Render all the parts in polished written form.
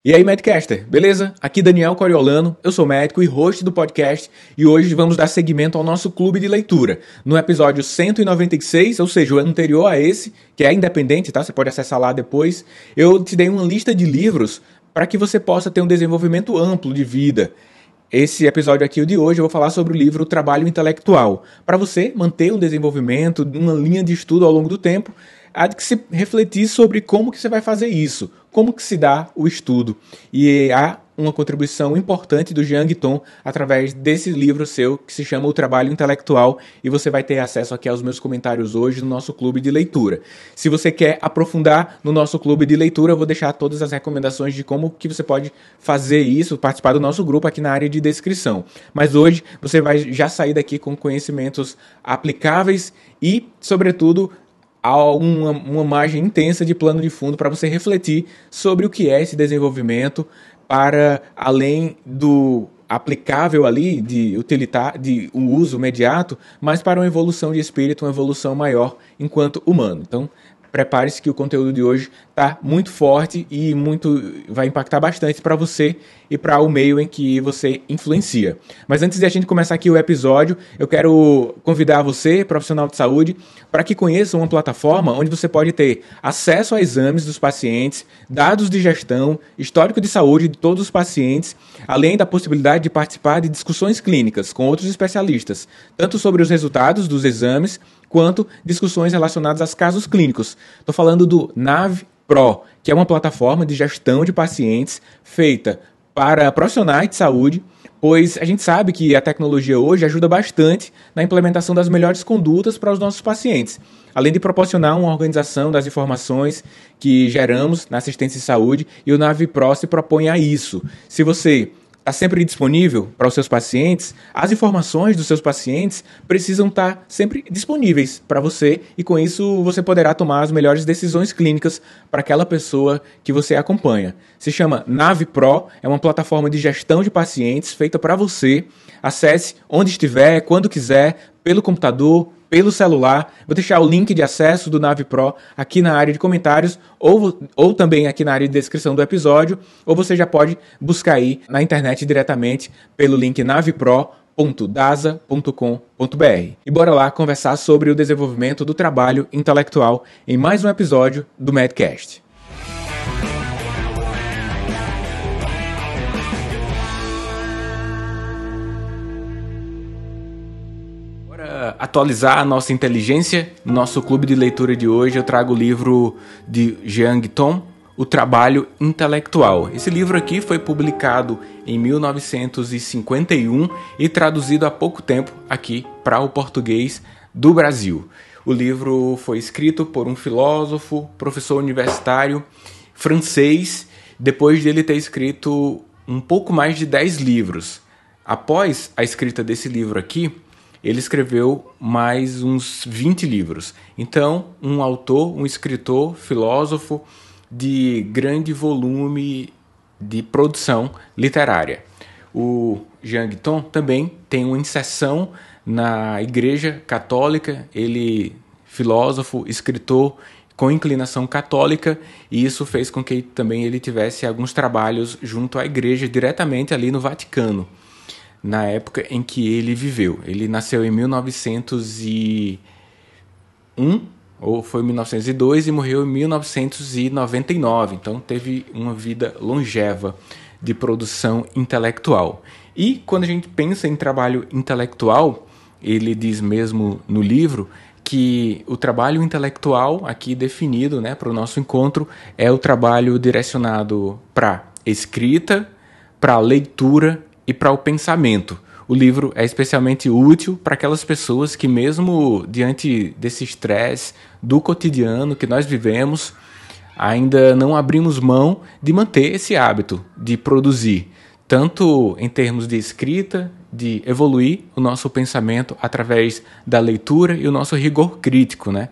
E aí, Medcaster, beleza? Aqui Daniel Coriolano, eu sou médico e host do podcast e hoje vamos dar seguimento ao nosso clube de leitura. No episódio 196, ou seja, o anterior a esse, que é independente, tá? Você pode acessar lá depois. Eu te dei uma lista de livros para que você possa ter um desenvolvimento amplo de vida. Esse episódio aqui, o de hoje, eu vou falar sobre o livro Trabalho Intelectual. Para você manter um desenvolvimento, uma linha de estudo ao longo do tempo, há de que se refletir sobre como que você vai fazer isso, como que se dá o estudo. E há uma contribuição importante do Jean Guiton através desse livro seu que se chama O Trabalho Intelectual e você vai ter acesso aqui aos meus comentários hoje no nosso clube de leitura. Se você quer aprofundar no nosso clube de leitura, eu vou deixar todas as recomendações de como que você pode fazer isso, participar do nosso grupo aqui na área de descrição. Mas hoje você vai já sair daqui com conhecimentos aplicáveis e, sobretudo, há uma margem intensa de plano de fundo para você refletir sobre o que é esse desenvolvimento para além do aplicável ali, de um uso imediato, mas para uma evolução de espírito, uma evolução maior enquanto humano. Então, prepare-se que o conteúdo de hoje está muito forte e vai impactar bastante para você e para o meio em que você influencia. Mas antes de a gente começar aqui o episódio, eu quero convidar você, profissional de saúde, para que conheça uma plataforma onde você pode ter acesso a exames dos pacientes, dados de gestão, histórico de saúde de todos os pacientes, além da possibilidade de participar de discussões clínicas com outros especialistas, tanto sobre os resultados dos exames, quanto discussões relacionadas aos casos clínicos. Estou falando do NaviPro, que é uma plataforma de gestão de pacientes feita para profissionais de saúde, pois a gente sabe que a tecnologia hoje ajuda bastante na implementação das melhores condutas para os nossos pacientes, além de proporcionar uma organização das informações que geramos na assistência de saúde, e o NaviPro se propõe a isso. Se você está sempre disponível para os seus pacientes, as informações dos seus pacientes precisam estar sempre disponíveis para você e com isso você poderá tomar as melhores decisões clínicas para aquela pessoa que você acompanha. Se chama NaviPro, é uma plataforma de gestão de pacientes feita para você. Acesse onde estiver, quando quiser, pelo computador, pelo celular. Vou deixar o link de acesso do NaviPro aqui na área de comentários ou também aqui na área de descrição do episódio, ou você já pode buscar aí na internet diretamente pelo link navipro.dasa.com.br. E bora lá conversar sobre o desenvolvimento do trabalho intelectual em mais um episódio do Medcast. Atualizar a nossa inteligência, no nosso clube de leitura de hoje eu trago o livro de Jean Guiton, O Trabalho Intelectual. Esse livro aqui foi publicado em 1951 e traduzido há pouco tempo aqui para o português do Brasil. O livro foi escrito por um filósofo, professor universitário francês, depois de ele ter escrito um pouco mais de 10 livros. Após a escrita desse livro aqui, ele escreveu mais uns 20 livros. Então, um autor, um escritor, filósofo de grande volume de produção literária. O Jean Guiton também tem uma inserção na Igreja Católica, ele filósofo, escritor com inclinação católica, e isso fez com que também ele tivesse alguns trabalhos junto à Igreja, diretamente ali no Vaticano, na época em que ele viveu. Ele nasceu em 1901, ou foi 1902, e morreu em 1999. Então teve uma vida longeva de produção intelectual. E quando a gente pensa em trabalho intelectual, ele diz mesmo no livro que o trabalho intelectual, aqui definido, né, para o nosso encontro, é o trabalho direcionado para escrita, para leitura e para o pensamento. O livro é especialmente útil para aquelas pessoas que, mesmo diante desse estresse do cotidiano que nós vivemos, ainda não abrimos mão de manter esse hábito de produzir, tanto em termos de escrita, de evoluir o nosso pensamento através da leitura e o nosso rigor crítico, né?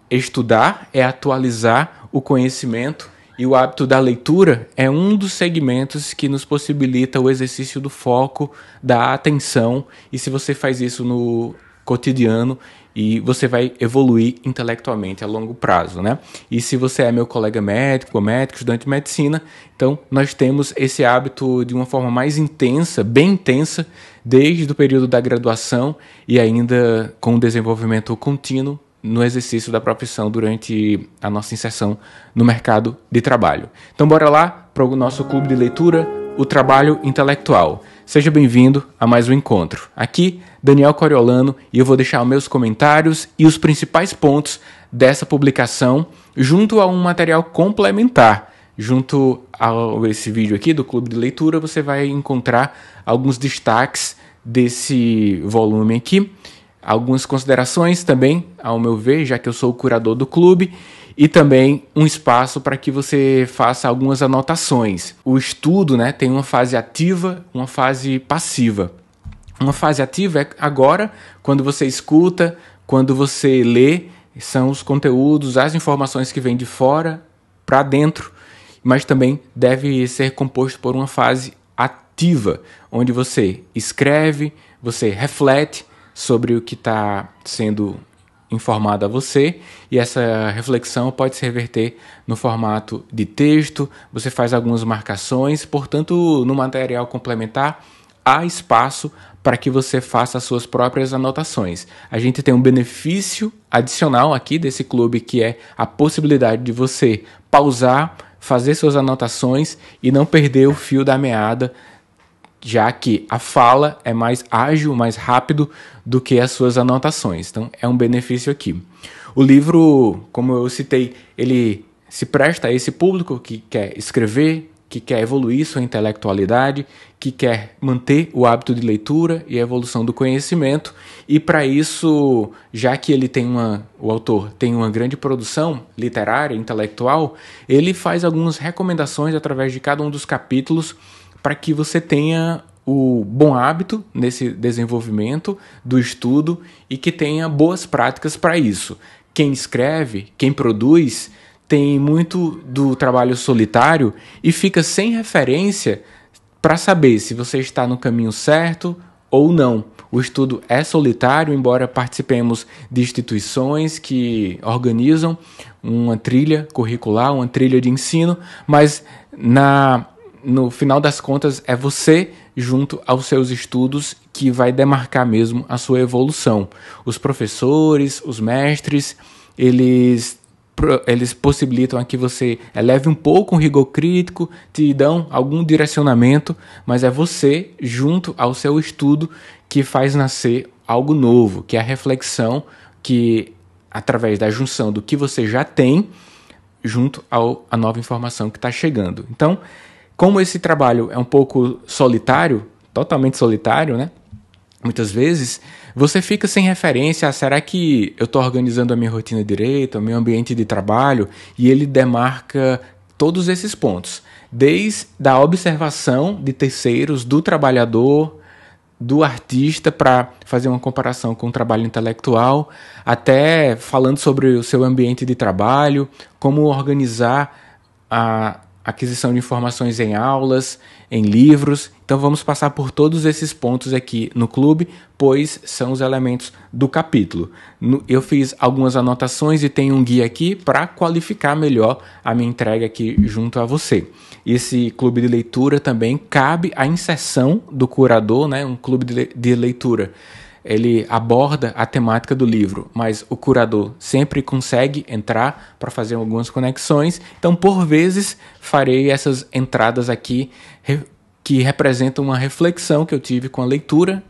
Estudar é atualizar o conhecimento, e o hábito da leitura é um dos segmentos que nos possibilita o exercício do foco, da atenção, e se você faz isso no cotidiano, e você vai evoluir intelectualmente a longo prazo, né? E se você é meu colega médico, estudante de medicina, então nós temos esse hábito de uma forma mais intensa, bem intensa, desde o período da graduação e ainda com o desenvolvimento contínuo no exercício da profissão durante a nossa inserção no mercado de trabalho. Então bora lá para o nosso clube de leitura, o Trabalho Intelectual. Seja bem-vindo a mais um encontro. Aqui, Daniel Coriolano, e eu vou deixar os meus comentários e os principais pontos dessa publicação junto a um material complementar. Junto a esse vídeo aqui do Clube de Leitura, você vai encontrar alguns destaques desse volume aqui, algumas considerações também, ao meu ver, já que eu sou o curador do clube, e também um espaço para que você faça algumas anotações. O estudo, né, tem uma fase ativa, uma fase passiva. Uma fase ativa é agora, quando você escuta, quando você lê, são os conteúdos, as informações que vêm de fora para dentro, mas também deve ser composto por uma fase ativa, onde você escreve, você reflete sobre o que está sendo informado a você, e essa reflexão pode se reverter no formato de texto, você faz algumas marcações, portanto, no material complementar há espaço para que você faça as suas próprias anotações. A gente tem um benefício adicional aqui desse clube, que é a possibilidade de você pausar, fazer suas anotações e não perder o fio da meada, já que a fala é mais ágil, mais rápido do que as suas anotações. Então, é um benefício aqui. O livro, como eu citei, ele se presta a esse público que quer escrever, que quer evoluir sua intelectualidade, que quer manter o hábito de leitura e a evolução do conhecimento. E para isso, já que ele tem o autor tem uma grande produção literária, intelectual, ele faz algumas recomendações através de cada um dos capítulos para que você tenha o bom hábito nesse desenvolvimento do estudo e que tenha boas práticas para isso. Quem escreve, quem produz, tem muito do trabalho solitário e fica sem referência para saber se você está no caminho certo ou não. O estudo é solitário, embora participemos de instituições que organizam uma trilha curricular, uma trilha de ensino, mas no final das contas, é você, junto aos seus estudos, que vai demarcar mesmo a sua evolução. Os professores, os mestres, eles possibilitam a que você eleve um pouco o rigor crítico, te dão algum direcionamento, mas é você, junto ao seu estudo, que faz nascer algo novo, que é a reflexão, que através da junção do que você já tem, junto à nova informação que está chegando. Então, como esse trabalho é um pouco solitário, totalmente solitário, né? Muitas vezes você fica sem referência, será que eu estou organizando a minha rotina direito, o meu ambiente de trabalho? E ele demarca todos esses pontos, desde a observação de terceiros, do trabalhador, do artista, para fazer uma comparação com o trabalho intelectual, até falando sobre o seu ambiente de trabalho, como organizar a aquisição de informações em aulas, em livros. Então vamos passar por todos esses pontos aqui no clube, pois são os elementos do capítulo. Eu fiz algumas anotações e tenho um guia aqui para qualificar melhor a minha entrega aqui junto a você. Esse clube de leitura também cabe à inserção do curador, né? Um clube de leitura. Ele aborda a temática do livro, mas o curador sempre consegue entrar para fazer algumas conexões. Então, por vezes, farei essas entradas aqui que representam uma reflexão que eu tive com a leitura,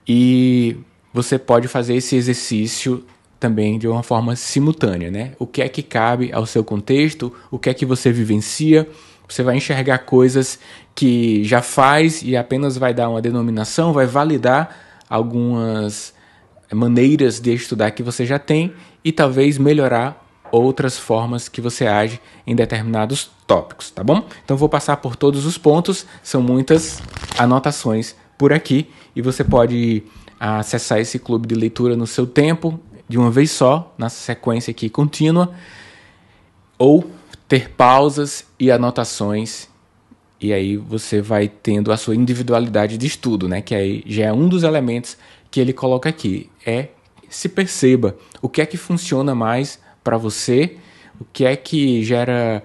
e você pode fazer esse exercício também de uma forma simultânea, né? O que é que cabe ao seu contexto, o que é que você vivencia. Você vai enxergar coisas que já faz e apenas vai dar uma denominação, vai validar algumas maneiras de estudar que você já tem e talvez melhorar outras formas que você age em determinados tópicos, tá bom? Então vou passar por todos os pontos, são muitas anotações por aqui e você pode acessar esse clube de leitura no seu tempo, de uma vez só, na sequência aqui contínua, ou ter pausas e anotações. E aí você vai tendo a sua individualidade de estudo, né? Que aí já é um dos elementos que ele coloca aqui. É se perceba. O que é que funciona mais para você? O que é que gera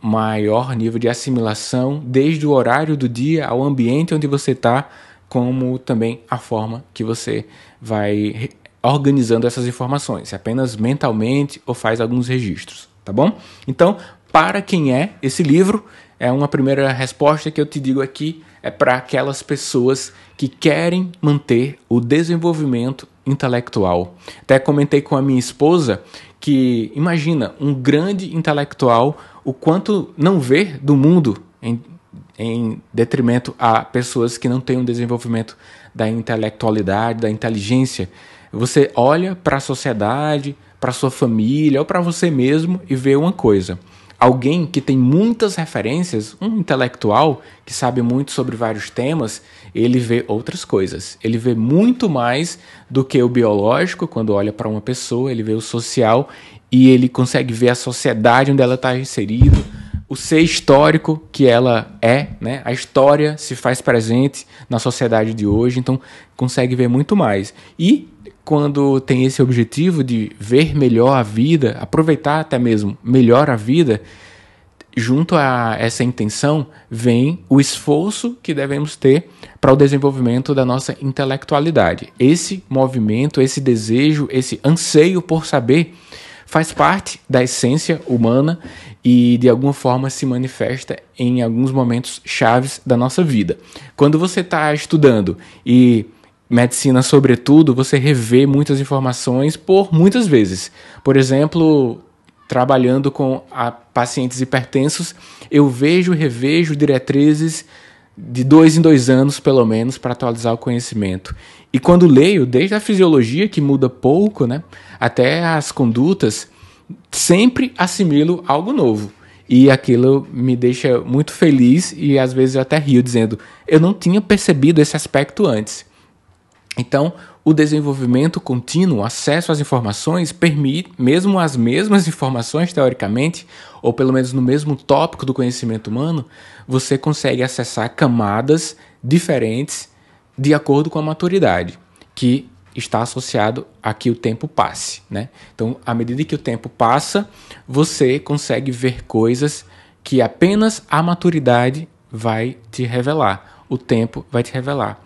maior nível de assimilação, desde o horário do dia ao ambiente onde você está, como também a forma que você vai organizando essas informações, apenas mentalmente ou faz alguns registros, tá bom? Então, para quem é esse livro, é uma primeira resposta que eu te digo aqui, é para aquelas pessoas que querem manter o desenvolvimento intelectual. Até comentei com a minha esposa que, imagina, um grande intelectual, o quanto não vê do mundo em detrimento a pessoas que não têm um desenvolvimento da intelectualidade, da inteligência. Você olha para a sociedade, para a sua família ou para você mesmo e vê uma coisa. Alguém que tem muitas referências, um intelectual que sabe muito sobre vários temas, ele vê outras coisas. Ele vê muito mais do que o biológico, quando olha para uma pessoa, ele vê o social e ele consegue ver a sociedade onde ela está inserida, o ser histórico que ela é, né? A história se faz presente na sociedade de hoje, então consegue ver muito mais. E quando tem esse objetivo de ver melhor a vida, aproveitar até mesmo melhor a vida, junto a essa intenção vem o esforço que devemos ter para o desenvolvimento da nossa intelectualidade. Esse movimento, esse desejo, esse anseio por saber faz parte da essência humana e de alguma forma se manifesta em alguns momentos chaves da nossa vida. Quando você está estudando e medicina, sobretudo, você revê muitas informações por muitas vezes. Por exemplo, trabalhando com pacientes hipertensos, eu vejo e revejo diretrizes de 2 em 2 anos, pelo menos, para atualizar o conhecimento. E quando leio, desde a fisiologia, que muda pouco, né, até as condutas, sempre assimilo algo novo. E aquilo me deixa muito feliz e às vezes eu até rio, dizendo, eu não tinha percebido esse aspecto antes. Então, o desenvolvimento contínuo, o acesso às informações, permite, mesmo as mesmas informações, teoricamente, ou pelo menos no mesmo tópico do conhecimento humano, você consegue acessar camadas diferentes de acordo com a maturidade, que está associado a que o tempo passe, né? Então, à medida que o tempo passa, você consegue ver coisas que apenas a maturidade vai te revelar, o tempo vai te revelar.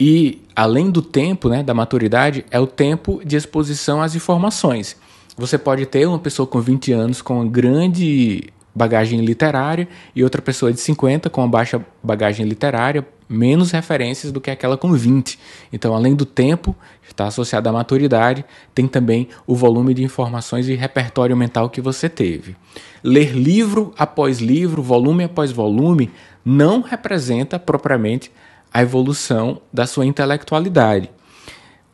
E, além do tempo, né, da maturidade, é o tempo de exposição às informações. Você pode ter uma pessoa com 20 anos com uma grande bagagem literária e outra pessoa de 50 com uma baixa bagagem literária, menos referências do que aquela com 20. Então, além do tempo, está associado à maturidade, tem também o volume de informações e repertório mental que você teve. Ler livro após livro, volume após volume, não representa propriamente a evolução da sua intelectualidade.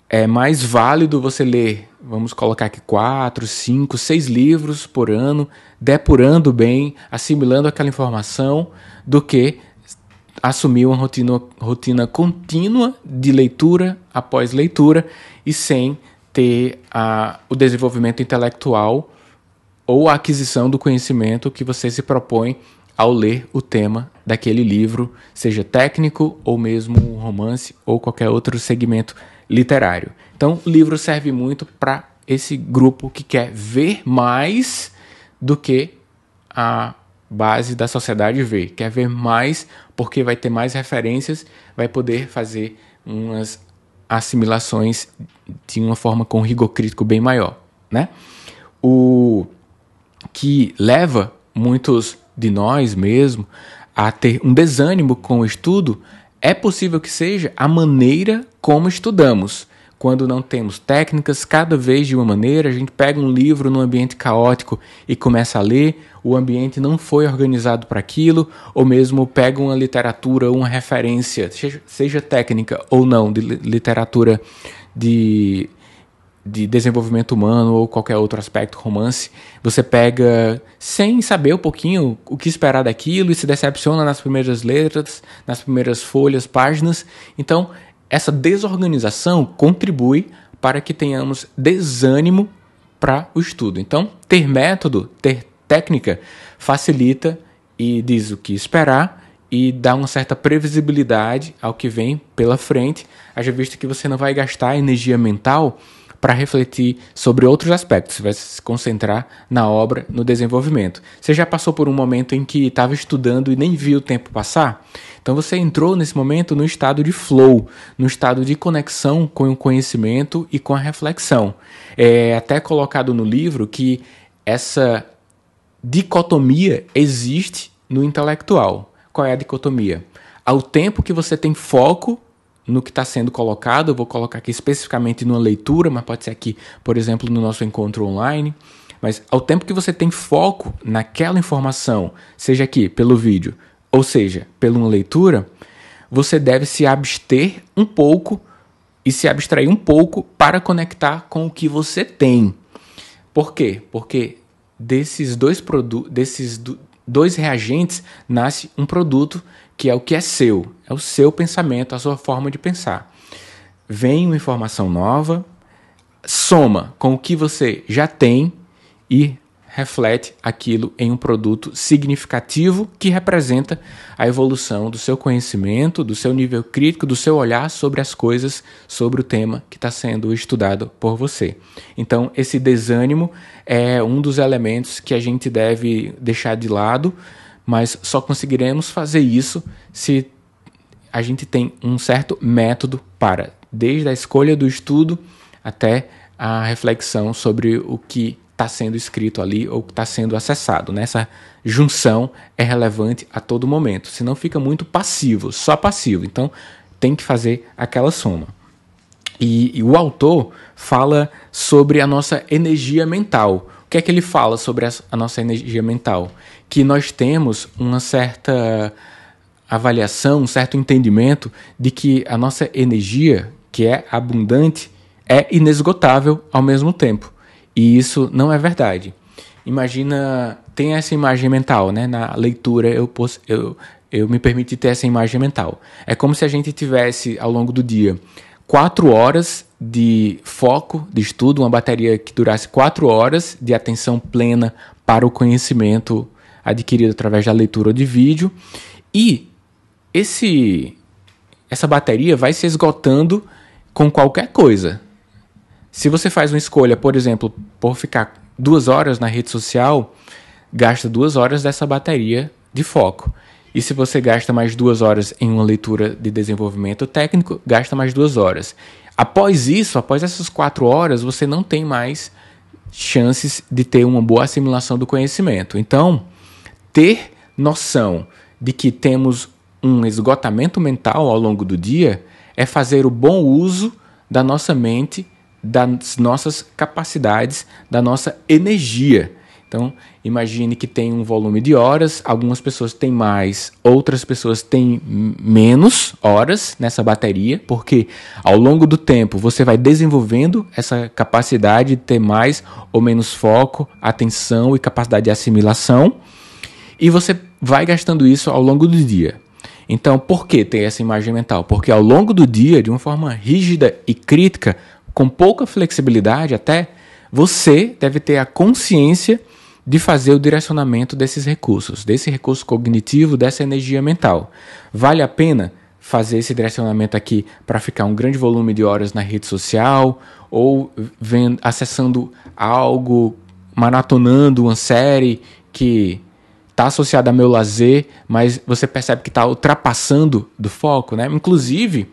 É mais válido você ler, vamos colocar aqui 4, 5, 6 livros por ano, depurando bem, assimilando aquela informação, do que assumir uma rotina contínua de leitura após leitura e sem ter o desenvolvimento intelectual ou a aquisição do conhecimento que você se propõe ao ler o tema daquele livro, seja técnico ou mesmo um romance ou qualquer outro segmento literário. Então, o livro serve muito para esse grupo que quer ver mais do que a base da sociedade vê. Quer ver mais porque vai ter mais referências, vai poder fazer umas assimilações de uma forma com rigor crítico bem maior, né? O que leva muitos de nós mesmo a ter um desânimo com o estudo é possível que seja a maneira como estudamos. Quando não temos técnicas, cada vez de uma maneira, a gente pega um livro num ambiente caótico e começa a ler, o ambiente não foi organizado para aquilo, ou mesmo pega uma literatura, uma referência, seja técnica ou não, de literatura de desenvolvimento humano ou qualquer outro aspecto, romance, você pega sem saber um pouquinho o que esperar daquilo e se decepciona nas primeiras letras, nas primeiras folhas, páginas. Então, essa desorganização contribui para que tenhamos desânimo para o estudo. Então, ter método, ter técnica, facilita e diz o que esperar e dá uma certa previsibilidade ao que vem pela frente, haja visto que você não vai gastar energia mental para refletir sobre outros aspectos. Você vai se concentrar na obra, no desenvolvimento. Você já passou por um momento em que estava estudando e nem viu o tempo passar? Então você entrou nesse momento no estado de flow, no estado de conexão com o conhecimento e com a reflexão. É até colocado no livro que essa dicotomia existe no intelectual. Qual é a dicotomia? Ao tempo que você tem foco no que está sendo colocado, eu vou colocar aqui especificamente numa leitura, mas pode ser aqui, por exemplo, no nosso encontro online, mas ao tempo que você tem foco naquela informação, seja aqui pelo vídeo, ou seja, pela uma leitura, você deve se abster um pouco e se abstrair um pouco para conectar com o que você tem. Por quê? Porque desses dois reagentes nasce um produto que é seu, é o seu pensamento, a sua forma de pensar. Vem uma informação nova, soma com o que você já tem e reflete aquilo em um produto significativo que representa a evolução do seu conhecimento, do seu nível crítico, do seu olhar sobre as coisas, sobre o tema que está sendo estudado por você. Então, esse desânimo é um dos elementos que a gente deve deixar de lado, mas só conseguiremos fazer isso se a gente tem um certo método para, desde a escolha do estudo até a reflexão sobre o que está sendo escrito ali ou está sendo acessado. Essa junção é relevante a todo momento, senão fica muito passivo, só passivo. Então tem que fazer aquela soma. E o autor fala sobre a nossa energia mental. O que é que ele fala sobre a nossa energia mental? Que nós temos uma certa avaliação, um certo entendimento de que a nossa energia, que é abundante, é inesgotável ao mesmo tempo. E isso não é verdade. Imagina, tem essa imagem mental, né? Na leitura eu me permiti ter essa imagem mental. É como se a gente tivesse, ao longo do dia, 4 horas de foco, de estudo, uma bateria que durasse 4 horas de atenção plena para o conhecimento adquirido através da leitura ou de vídeo. E essa bateria vai se esgotando com qualquer coisa. Se você faz uma escolha, por exemplo, por ficar 2 horas na rede social, gasta 2 horas dessa bateria de foco. E se você gasta mais 2 horas em uma leitura de desenvolvimento técnico, gasta mais 2 horas. Após isso, após essas 4 horas, você não tem mais chances de ter uma boa assimilação do conhecimento. Então, ter noção de que temos um esgotamento mental ao longo do dia é fazer o bom uso da nossa mente, das nossas capacidades, da nossa energia. Então, imagine que tem um volume de horas, algumas pessoas têm mais, outras pessoas têm menos horas nessa bateria, porque ao longo do tempo você vai desenvolvendo essa capacidade de ter mais ou menos foco, atenção e capacidade de assimilação, e você vai gastando isso ao longo do dia. Então, por que ter essa imagem mental? Porque ao longo do dia, de uma forma rígida e crítica, com pouca flexibilidade até, você deve ter a consciência de fazer o direcionamento desses recursos, desse recurso cognitivo, dessa energia mental. Vale a pena fazer esse direcionamento aqui para ficar um grande volume de horas na rede social ou acessando algo, maratonando uma série que está associada ao meu lazer, mas você percebe que está ultrapassando do foco, né? Inclusive,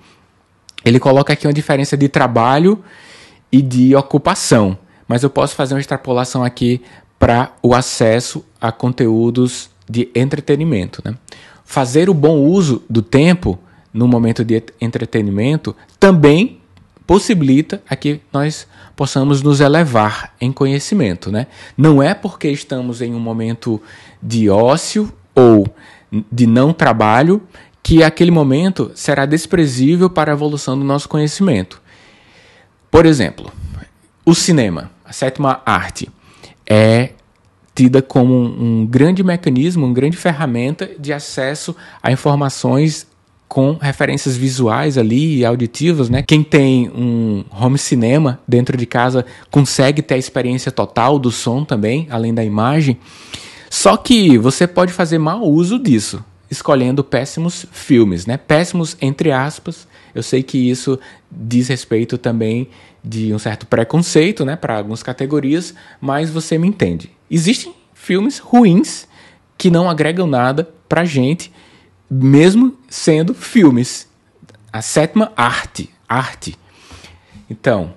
ele coloca aqui uma diferença de trabalho e de ocupação, mas eu posso fazer uma extrapolação aqui para o acesso a conteúdos de entretenimento, né? Fazer o bom uso do tempo no momento de entretenimento também possibilita a que nós possamos nos elevar em conhecimento, né? Não é porque estamos em um momento de ócio ou de não trabalho que aquele momento será desprezível para a evolução do nosso conhecimento. Por exemplo, o cinema, a sétima arte, é tida como um grande mecanismo, uma grande ferramenta de acesso a informações com referências visuais ali e auditivas, né? Quem tem um home cinema dentro de casa consegue ter a experiência total do som também, além da imagem. Só que você pode fazer mau uso disso. escolhendo péssimos filmes, né? Péssimos entre aspas. Eu sei que isso diz respeito também de um certo preconceito, né, para algumas categorias, mas você me entende. Existem filmes ruins que não agregam nada pra gente, mesmo sendo filmes. A sétima arte. Então,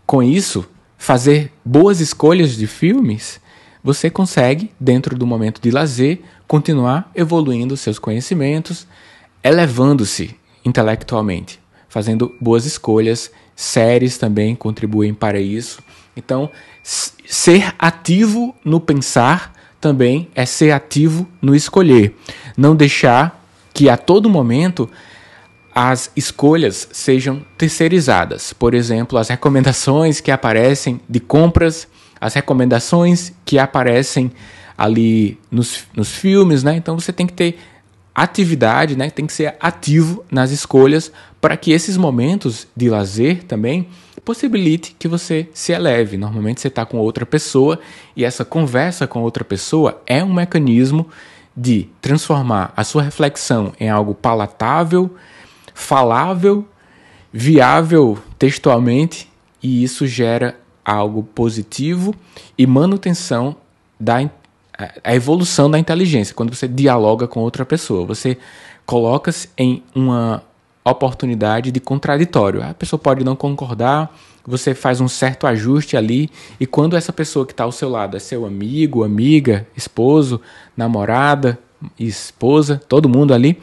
com isso, fazer boas escolhas de filmes, você consegue, dentro do momento de lazer, continuar evoluindo seus conhecimentos, elevando-se intelectualmente, fazendo boas escolhas. Séries também contribuem para isso. Então, ser ativo no pensar também é ser ativo no escolher. Não deixar que a todo momento as escolhas sejam terceirizadas. Por exemplo, as recomendações que aparecem de compras, as recomendações que aparecem ali nos filmes, né? Então você tem que ter atividade, né? Tem que ser ativo nas escolhas para que esses momentos de lazer também possibilite que você se eleve. Normalmente você está com outra pessoa e essa conversa com outra pessoa é um mecanismo de transformar a sua reflexão em algo palatável, falável, viável textualmente, e isso gera algo positivo e manutenção a evolução da inteligência. Quando você dialoga com outra pessoa, você coloca-se em uma oportunidade de contraditório. A pessoa pode não concordar, você faz um certo ajuste ali, e quando essa pessoa que está ao seu lado é seu amigo, amiga, esposo, namorada, esposa, todo mundo ali,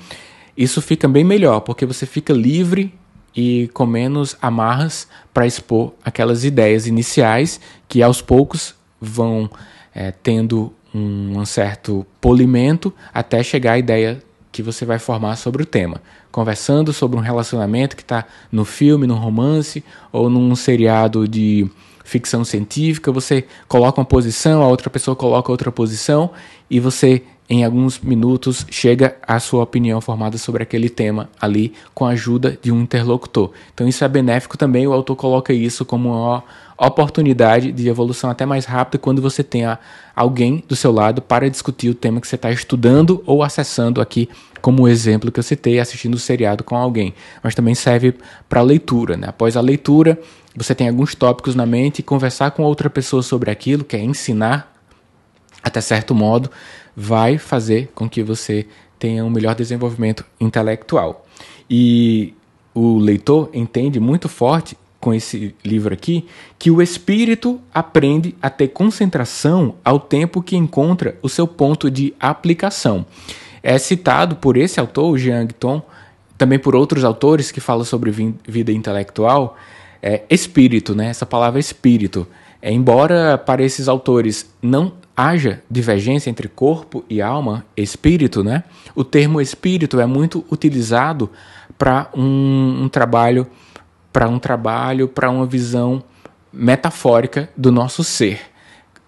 isso fica bem melhor, porque você fica livre e com menos amarras para expor aquelas ideias iniciais que aos poucos vão tendo um certo polimento até chegar à ideia que você vai formar sobre o tema. Conversando sobre um relacionamento que está no filme, no romance ou num seriado de ficção científica, você coloca uma posição, a outra pessoa coloca outra posição e você, em alguns minutos, chega à sua opinião formada sobre aquele tema ali com a ajuda de um interlocutor. Então isso é benéfico também, o autor coloca isso como uma oportunidade de evolução até mais rápida quando você tem alguém do seu lado para discutir o tema que você está estudando ou acessando aqui, como o exemplo que eu citei, assistindo o seriado com alguém. Mas também serve para a leitura, né? Após a leitura, você tem alguns tópicos na mente e conversar com outra pessoa sobre aquilo, que é ensinar, até certo modo, vai fazer com que você tenha um melhor desenvolvimento intelectual. E o leitor entende muito forte com esse livro aqui, que o espírito aprende a ter concentração ao tempo que encontra o seu ponto de aplicação. É citado por esse autor, o Jean Guiton, também por outros autores que falam sobre vida intelectual, espírito, né? Essa palavra espírito. Embora para esses autores não haja divergência entre corpo e alma, espírito, né? O termo espírito é muito utilizado para um trabalho, para uma visão metafórica do nosso ser.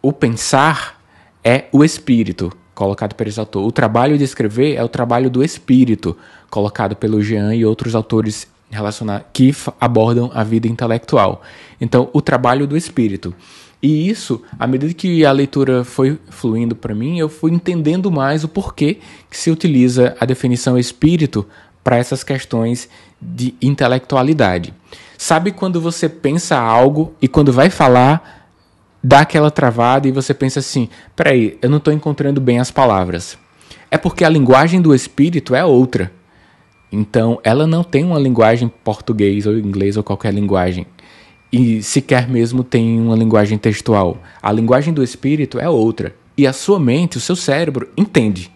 O pensar é o espírito, colocado por esse autor. O trabalho de escrever é o trabalho do espírito, colocado pelo Jean e outros autores relacionados que abordam a vida intelectual. Então, o trabalho do espírito. E isso, à medida que a leitura foi fluindo para mim, eu fui entendendo mais o porquê que se utiliza a definição espírito para essas questões de intelectualidade. Sabe quando você pensa algo e quando vai falar, dá aquela travada e você pensa assim, peraí, eu não estou encontrando bem as palavras. É porque a linguagem do espírito é outra. Então, ela não tem uma linguagem português ou inglês ou qualquer linguagem. E sequer mesmo tem uma linguagem textual. A linguagem do espírito é outra. E a sua mente, o seu cérebro, entende.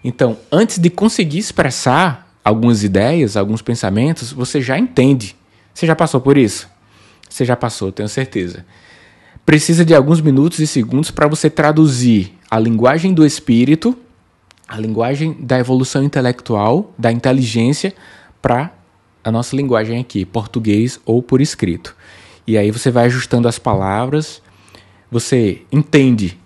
Então, antes de conseguir expressar algumas ideias, alguns pensamentos, você já entende. Você já passou por isso? Você já passou, tenho certeza. Precisa de alguns minutos e segundos para você traduzir a linguagem do espírito, a linguagem da evolução intelectual, da inteligência, para a nossa linguagem aqui, português ou por escrito. E aí você vai ajustando as palavras, você entende,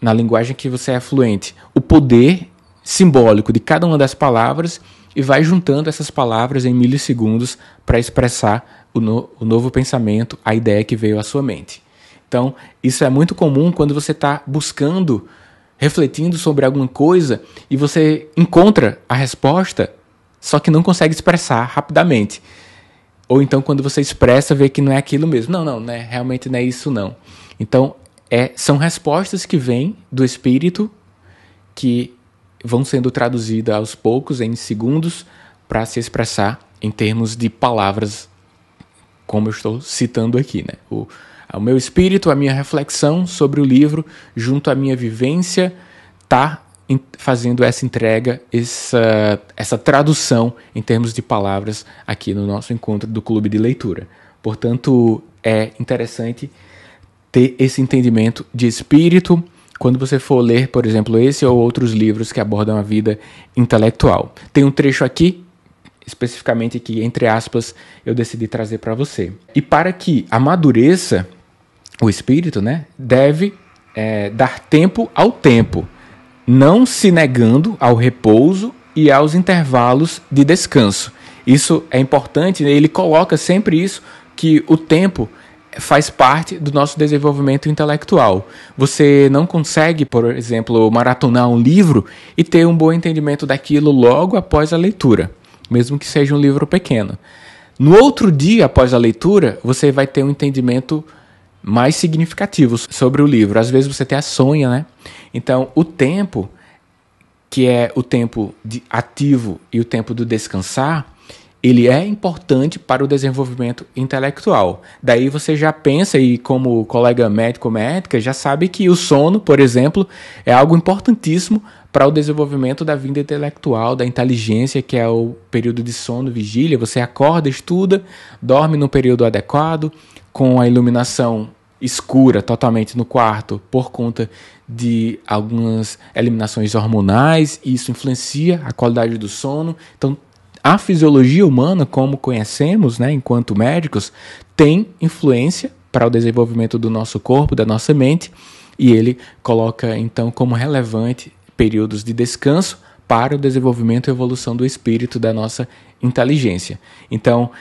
na linguagem que você é fluente, o poder simbólico de cada uma das palavras e vai juntando essas palavras em milissegundos para expressar o novo pensamento, a ideia que veio à sua mente. Então, isso é muito comum quando você está buscando refletindo sobre alguma coisa e você encontra a resposta, só que não consegue expressar rapidamente. Ou então quando você expressa, vê que não é aquilo mesmo. Não, né? Realmente não é isso não. Então, são respostas que vêm do Espírito, que vão sendo traduzidas aos poucos, em segundos, para se expressar em termos de palavras, como eu estou citando aqui, né? O meu espírito, a minha reflexão sobre o livro, junto à minha vivência, está fazendo essa entrega, essa tradução em termos de palavras aqui no nosso encontro do Clube de Leitura. Portanto, é interessante ter esse entendimento de espírito quando você for ler, por exemplo, esse ou outros livros que abordam a vida intelectual. Tem um trecho aqui, especificamente que, entre aspas, eu decidi trazer para você. E para que amadureça o espírito, né, deve dar tempo ao tempo, não se negando ao repouso e aos intervalos de descanso. Isso é importante, né? Ele coloca sempre isso, que o tempo faz parte do nosso desenvolvimento intelectual. Você não consegue, por exemplo, maratonar um livro e ter um bom entendimento daquilo logo após a leitura, mesmo que seja um livro pequeno. No outro dia após a leitura, você vai ter um entendimento mais significativo sobre o livro. Às vezes você até sonha, né? Então, o tempo, que é o tempo ativo e o tempo do descansar, ele é importante para o desenvolvimento intelectual. Daí você já pensa, e como colega médico ou médica, já sabe que o sono, por exemplo, é algo importantíssimo para o desenvolvimento da vida intelectual, da inteligência, que é o período de sono, vigília. Você acorda, estuda, dorme no período adequado, com a iluminação escura totalmente no quarto por conta de algumas eliminações hormonais, e isso influencia a qualidade do sono. Então, a fisiologia humana, como conhecemos, né, enquanto médicos, tem influência para o desenvolvimento do nosso corpo, da nossa mente, e ele coloca, então, como relevante períodos de descanso para o desenvolvimento e evolução do espírito, da nossa inteligência. Então,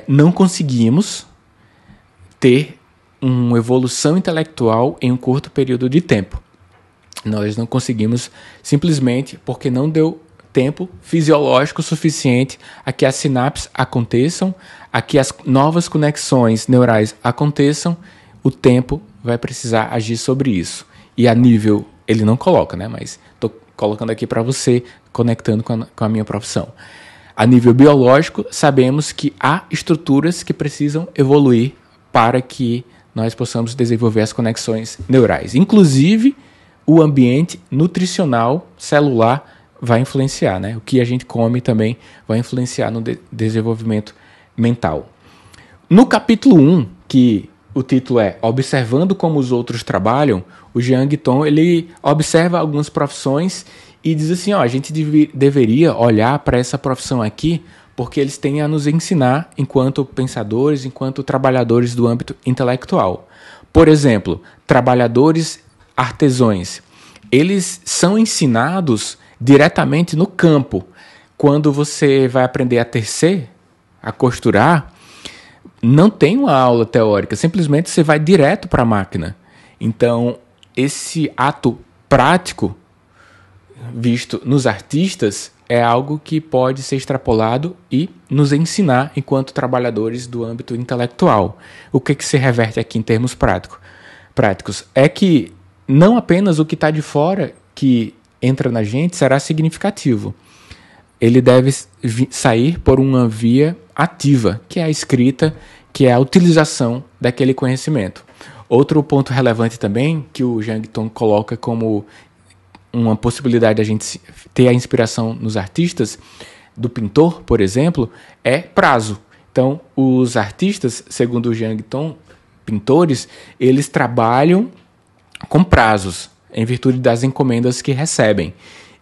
não conseguimos ter uma evolução intelectual em um curto período de tempo. Nós não conseguimos simplesmente porque não deu tempo fisiológico suficiente a que as sinapses aconteçam, a que as novas conexões neurais aconteçam. O tempo vai precisar agir sobre isso. E a nível, ele não coloca, né? Mas estou colocando aqui para você, conectando com a minha profissão. A nível biológico, sabemos que há estruturas que precisam evoluir para que nós possamos desenvolver as conexões neurais. Inclusive, o ambiente nutricional celular vai influenciar, né? O que a gente come também vai influenciar no desenvolvimento mental. No capítulo 1, que o título é Observando como os outros trabalham, o Jean Guiton, ele observa algumas profissões e diz assim, a gente deveria olhar para essa profissão aqui porque eles têm a nos ensinar enquanto pensadores, enquanto trabalhadores do âmbito intelectual. Por exemplo, trabalhadores artesãos, eles são ensinados diretamente no campo. Quando você vai aprender a tecer, a costurar, não tem uma aula teórica, simplesmente você vai direto para a máquina. Então, esse ato prático visto nos artistas é algo que pode ser extrapolado e nos ensinar enquanto trabalhadores do âmbito intelectual. O que se reverte aqui em termos práticos? É que não apenas o que está de fora que entra na gente será significativo. Ele deve sair por uma via ativa, que é a escrita, que é a utilização daquele conhecimento. Outro ponto relevante também, que o Jean Guiton coloca como uma possibilidade de a gente ter a inspiração nos artistas, do pintor, por exemplo, é prazo. Então, os artistas, segundo o Jean Guiton, pintores, eles trabalham com prazos, em virtude das encomendas que recebem.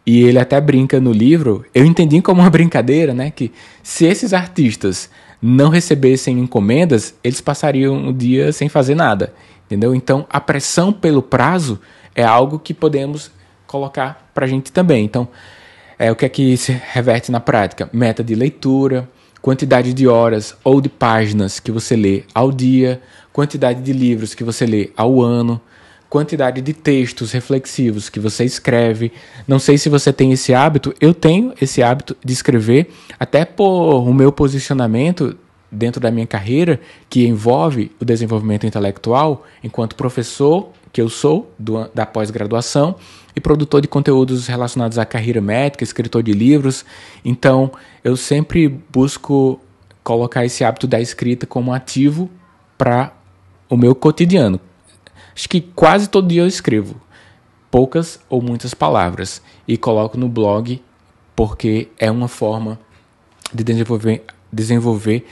E ele até brinca no livro, eu entendi como uma brincadeira, né, que se esses artistas não recebessem encomendas, eles passariam o dia sem fazer nada, entendeu? Então, a pressão pelo prazo é algo que podemos colocar para a gente também. Então, o que é que se reverte na prática? Meta de leitura, quantidade de horas ou de páginas que você lê ao dia, quantidade de livros que você lê ao ano, quantidade de textos reflexivos que você escreve. Não sei se você tem esse hábito, eu tenho esse hábito de escrever, até por o meu posicionamento dentro da minha carreira, que envolve o desenvolvimento intelectual, enquanto professor, que eu sou, da pós-graduação, e produtor de conteúdos relacionados à carreira médica, escritor de livros. Então, eu sempre busco colocar esse hábito da escrita como ativo para o meu cotidiano. Acho que quase todo dia eu escrevo poucas ou muitas palavras e coloco no blog, porque é uma forma de desenvolver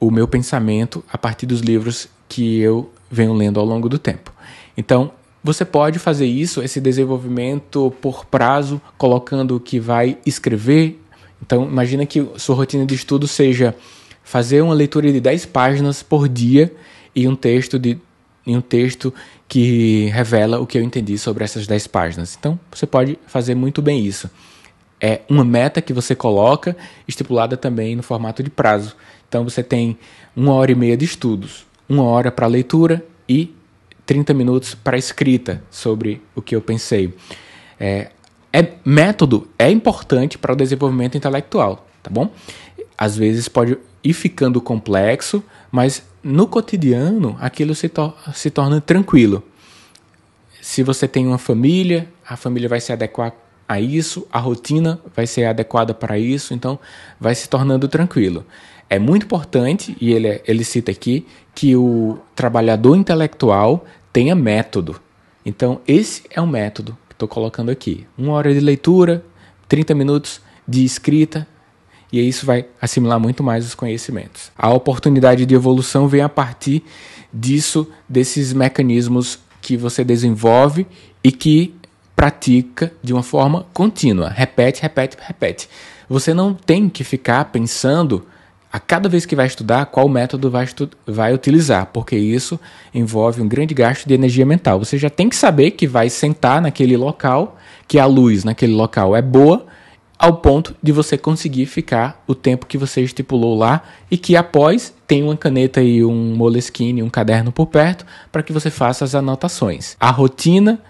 o meu pensamento a partir dos livros que eu venho lendo ao longo do tempo. Então, você pode fazer isso, esse desenvolvimento por prazo, colocando que vai escrever. Então, imagina que sua rotina de estudo seja fazer uma leitura de 10 páginas por dia e um texto que revela o que eu entendi sobre essas 10 páginas. Então, você pode fazer muito bem isso. É uma meta que você coloca, estipulada também no formato de prazo. Então, você tem 1h30 de estudos, 1 hora para leitura e 30 minutos para escrita sobre o que eu pensei. Método é importante para o desenvolvimento intelectual, tá bom? Às vezes pode ir ficando complexo, mas no cotidiano aquilo se torna tranquilo. Se você tem uma família, a família vai se adequar a isso, a rotina vai ser adequada para isso, então vai se tornando tranquilo. É muito importante, e ele cita aqui, que o trabalhador intelectual tenha método. Então, esse é o método que estou colocando aqui. 1 hora de leitura, 30 minutos de escrita, e isso vai assimilar muito mais os conhecimentos. A oportunidade de evolução vem a partir desses mecanismos que você desenvolve e que pratica de uma forma contínua. Repete, repete, repete. Você não tem que ficar pensando a cada vez que vai estudar qual método vai utilizar, porque isso envolve um grande gasto de energia mental. Você já tem que saber que vai sentar naquele local, que a luz naquele local é boa, ao ponto de você conseguir ficar o tempo que você estipulou lá e que após tem uma caneta e um Moleskine, um caderno por perto, para que você faça as anotações. A rotina,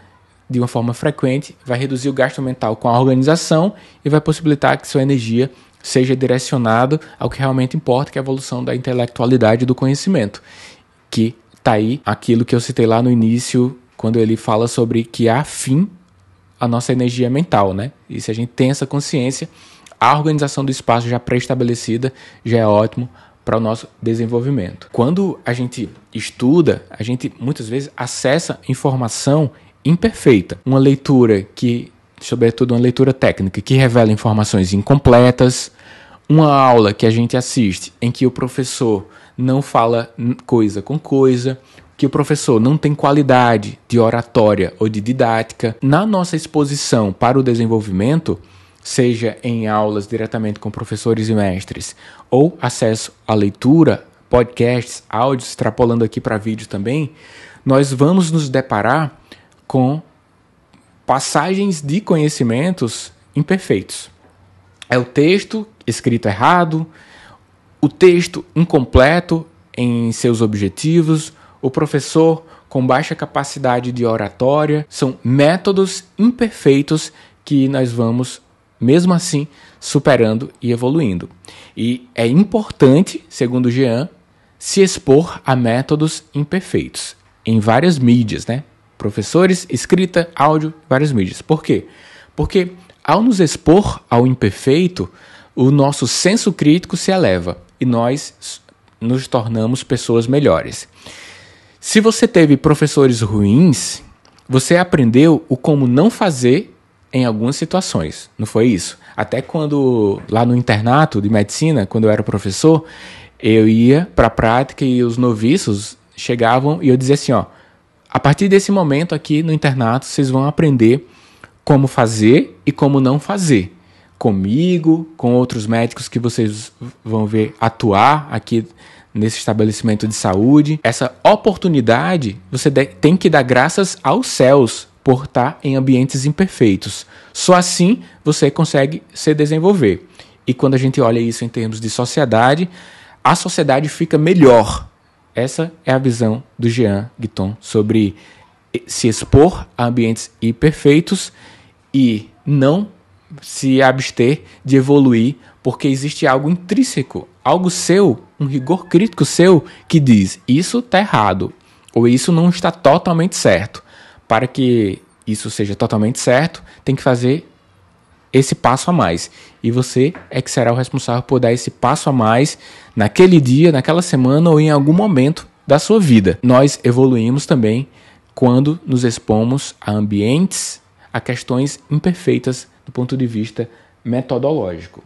de uma forma frequente, vai reduzir o gasto mental com a organização e vai possibilitar que sua energia seja direcionado ao que realmente importa, que é a evolução da intelectualidade e do conhecimento. Que está aí aquilo que eu citei lá no início, quando ele fala sobre que há fim a nossa energia mental, né? E se a gente tem essa consciência, a organização do espaço já pré-estabelecida já é ótimo para o nosso desenvolvimento. Quando a gente estuda, a gente muitas vezes acessa informação imperfeita. Uma leitura que, sobretudo uma leitura técnica, que revela informações incompletas, uma aula que a gente assiste em que o professor não fala coisa com coisa, que o professor não tem qualidade de oratória ou de didática. Na nossa exposição para o desenvolvimento, seja em aulas diretamente com professores e mestres, ou acesso à leitura, podcasts, áudios, extrapolando aqui para vídeo também, nós vamos nos deparar com passagens de conhecimentos imperfeitos. É o texto escrito errado, o texto incompleto em seus objetivos, o professor com baixa capacidade de oratória. São métodos imperfeitos que nós vamos, mesmo assim, superando e evoluindo. E é importante, segundo Jean, se expor a métodos imperfeitos em várias mídias, né? Professores, escrita, áudio, várias mídias. Por quê? Porque ao nos expor ao imperfeito, o nosso senso crítico se eleva e nós nos tornamos pessoas melhores. Se você teve professores ruins, você aprendeu o como não fazer em algumas situações, não foi isso? Até quando, lá no internato de medicina, quando eu era professor, eu ia para a prática e os noviços chegavam e eu dizia assim, ó, a partir desse momento aqui no internato, vocês vão aprender como fazer e como não fazer. Comigo, com outros médicos que vocês vão ver atuar aqui nesse estabelecimento de saúde. Essa oportunidade, você tem que dar graças aos céus por estar em ambientes imperfeitos. Só assim você consegue se desenvolver. E quando a gente olha isso em termos de sociedade, a sociedade fica melhor. Essa é a visão do Jean Guiton sobre se expor a ambientes imperfeitos e não se abster de evoluir, porque existe algo intrínseco, algo seu, um rigor crítico seu que diz: isso está errado, ou isso não está totalmente certo. Para que isso seja totalmente certo, tem que fazer esse passo a mais. E você é que será o responsável por dar esse passo a mais naquele dia, naquela semana ou em algum momento da sua vida. Nós evoluímos também quando nos expomos a ambientes, a questões imperfeitas do ponto de vista metodológico.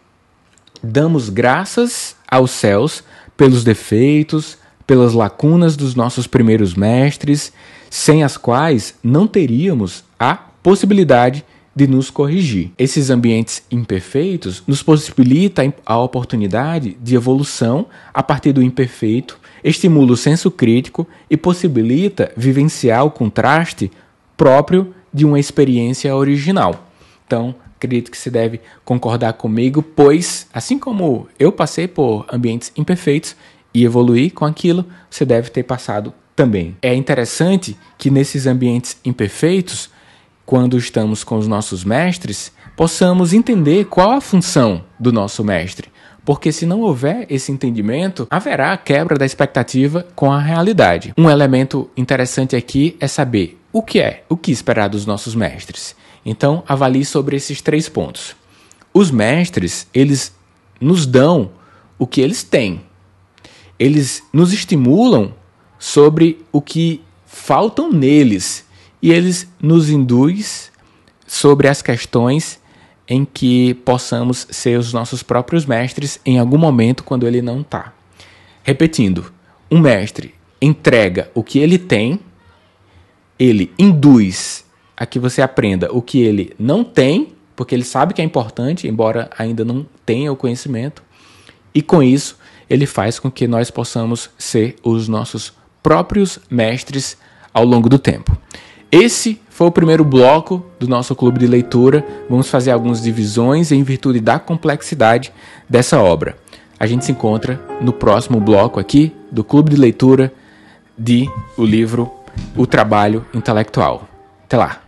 Damos graças aos céus pelos defeitos, pelas lacunas dos nossos primeiros mestres, sem as quais não teríamos a possibilidade de nos corrigir. Esses ambientes imperfeitos nos possibilitam a oportunidade de evolução a partir do imperfeito, estimula o senso crítico e possibilita vivenciar o contraste próprio de uma experiência original. Então, acredito que você deve concordar comigo, pois, assim como eu passei por ambientes imperfeitos e evoluí com aquilo, você deve ter passado também. É interessante que nesses ambientes imperfeitos, quando estamos com os nossos mestres, possamos entender qual a função do nosso mestre. Porque se não houver esse entendimento, haverá a quebra da expectativa com a realidade. Um elemento interessante aqui é saber o que esperar dos nossos mestres. Então, avalie sobre esses 3 pontos. Os mestres, eles nos dão o que eles têm. Eles nos estimulam sobre o que faltam neles. E eles nos induzem sobre as questões em que possamos ser os nossos próprios mestres em algum momento quando ele não está. Repetindo, um mestre entrega o que ele tem, ele induz a que você aprenda o que ele não tem, porque ele sabe que é importante, embora ainda não tenha o conhecimento, e com isso ele faz com que nós possamos ser os nossos próprios mestres ao longo do tempo. Esse foi o primeiro bloco do nosso clube de leitura. Vamos fazer algumas divisões em virtude da complexidade dessa obra. A gente se encontra no próximo bloco aqui do clube de leitura o livro O Trabalho Intelectual. Até lá!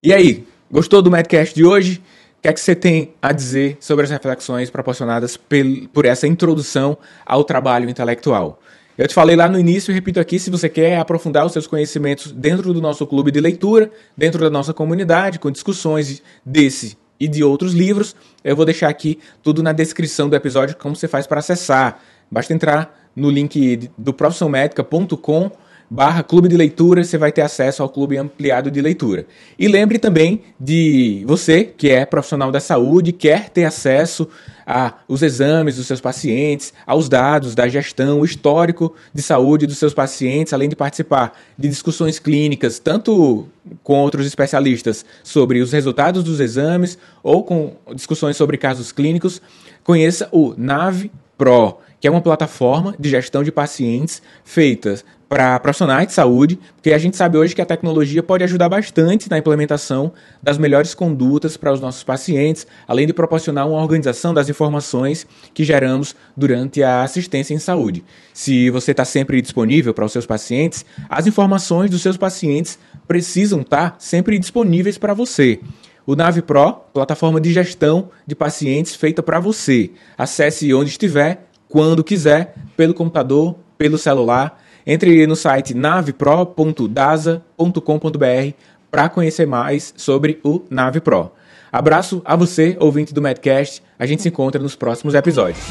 E aí, gostou do Madcast de hoje? O que é que você tem a dizer sobre as reflexões proporcionadas por essa introdução ao trabalho intelectual? Eu te falei lá no início e repito aqui, se você quer aprofundar os seus conhecimentos dentro do nosso clube de leitura, dentro da nossa comunidade, com discussões desse e de outros livros, eu vou deixar aqui tudo na descrição do episódio, como você faz para acessar. Basta entrar no link do profissionmedica.com/clube de leitura, você vai ter acesso ao clube ampliado de leitura. E lembre também de você, que é profissional da saúde, quer ter acesso aos exames dos seus pacientes, aos dados da gestão, o histórico de saúde dos seus pacientes, além de participar de discussões clínicas, tanto com outros especialistas sobre os resultados dos exames ou com discussões sobre casos clínicos, conheça o NavePro, que é uma plataforma de gestão de pacientes feita para profissionais de saúde, porque a gente sabe hoje que a tecnologia pode ajudar bastante na implementação das melhores condutas para os nossos pacientes, além de proporcionar uma organização das informações que geramos durante a assistência em saúde. Se você está sempre disponível para os seus pacientes, as informações dos seus pacientes precisam estar sempre disponíveis para você. O NavePro, plataforma de gestão de pacientes feita para você. Acesse onde estiver, quando quiser, pelo computador, pelo celular. Entre no site navepro.dasa.com.br para conhecer mais sobre o NavePro. Abraço a você, ouvinte do Madcast. A gente se encontra nos próximos episódios.